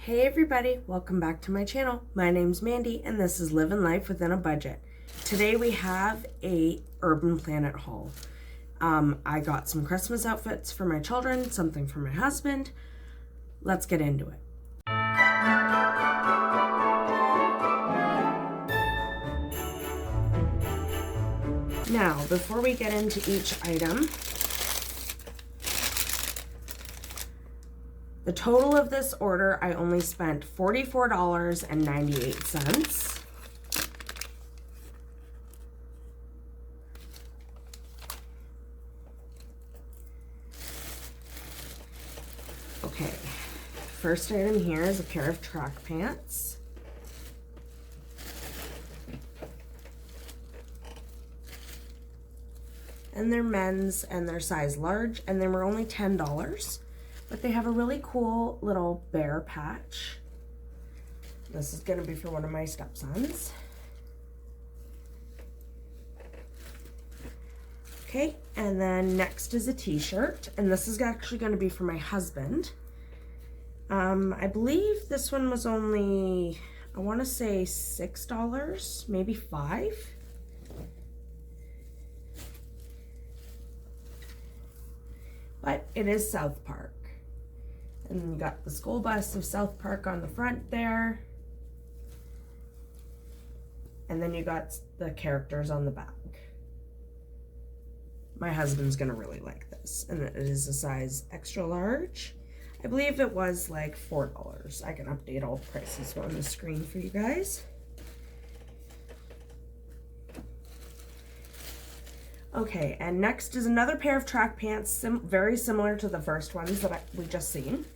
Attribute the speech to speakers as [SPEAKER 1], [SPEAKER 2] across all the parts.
[SPEAKER 1] Hey everybody, welcome back to my channel. My name's Mandy and this is Living Life Within a Budget. Today we have a Urban Planet haul. I got some Christmas outfits for my children, something for my husband. Let's get into it. Now, before we get into each item, the total of this order, I only spent $44.98. Okay, first item here is a pair of track pants. And they're men's and they're size large and they were only $10. But they have a really cool little bear patch. This is gonna be for one of my stepsons. Okay, and then next is a t-shirt, and this is actually gonna be for my husband. I believe this one was only, I wanna say $6, maybe $5. But it is South Park. And then you got the school bus of South Park on the front there. And then you got the characters on the back. My husband's gonna really like this. And it is a size extra large. I believe it was like $4. I can update all the prices on the screen for you guys. Okay, and next is another pair of track pants, very similar to the first ones that we just seen.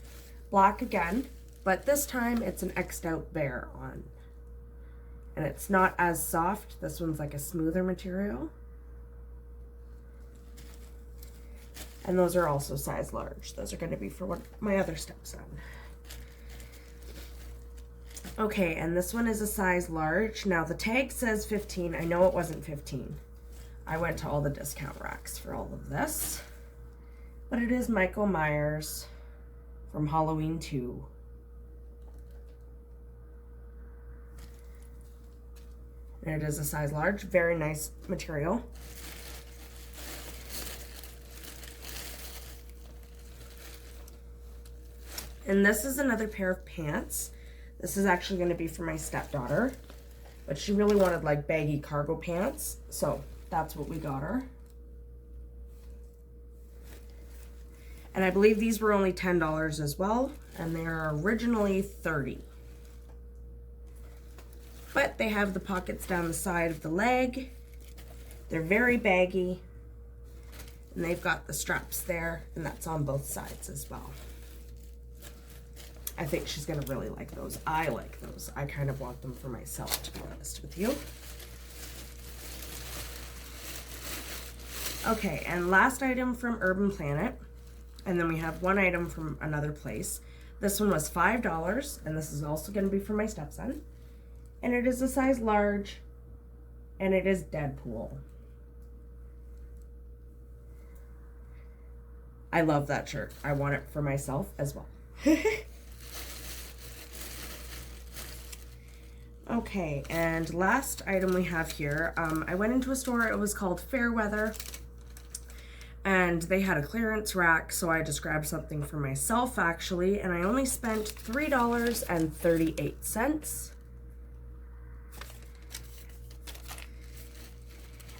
[SPEAKER 1] Black again, but this time it's an X'd out bear on. And it's not as soft. This one's like a smoother material. And those are also size large. Those are gonna be for my other stepson. Okay, and this one is a size large. Now the tag says 15. I know it wasn't 15. I went to all the discount racks for all of this. But it is Michael Myers from Halloween 2. And it is a size large, very nice material. And this is another pair of pants. This is actually going to be for my stepdaughter, but she really wanted like baggy cargo pants, so that's what we got her. And I believe these were only $10 as well, and they're originally $30. But they have the pockets down the side of the leg. They're very baggy, and they've got the straps there, and that's on both sides as well. I think she's gonna really like those. I like those. I kind of want them for myself, to be honest with you. Okay, and last item from Urban Planet, and then we have one item from another place. This one was $5, and this is also going to be for my stepson. And it is a size large, and it is Deadpool. I love that shirt. I want it for myself as well. Okay, and last item we have here. I went into a store. It was called Fairweather. And they had a clearance rack, so I just grabbed something for myself actually, and I only spent $3.38.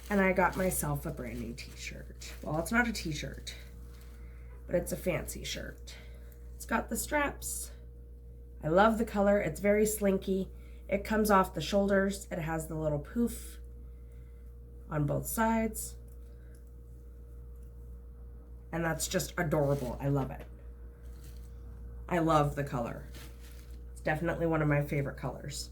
[SPEAKER 1] And I got myself a brand new t-shirt. Well, it's not a t-shirt, but it's a fancy shirt. It's got the straps. I love the color. It's very slinky. It comes off the shoulders. It has the little poof on both sides. And that's just adorable. I love it. I love the color. It's definitely one of my favorite colors.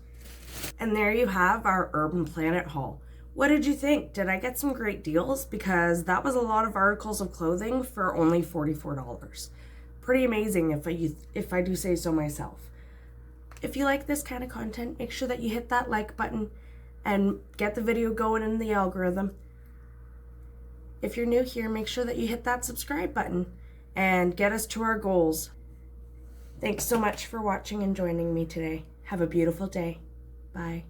[SPEAKER 1] And there you have our Urban Planet haul. What did you think? Did I get some great deals? Because that was a lot of articles of clothing for only $44. Pretty amazing if I do say so myself. If you like this kind of content, make sure that you hit that like button and get the video going in the algorithm. If you're new here, make sure that you hit that subscribe button and get us to our goals. Thanks so much for watching and joining me today. Have a beautiful day. Bye.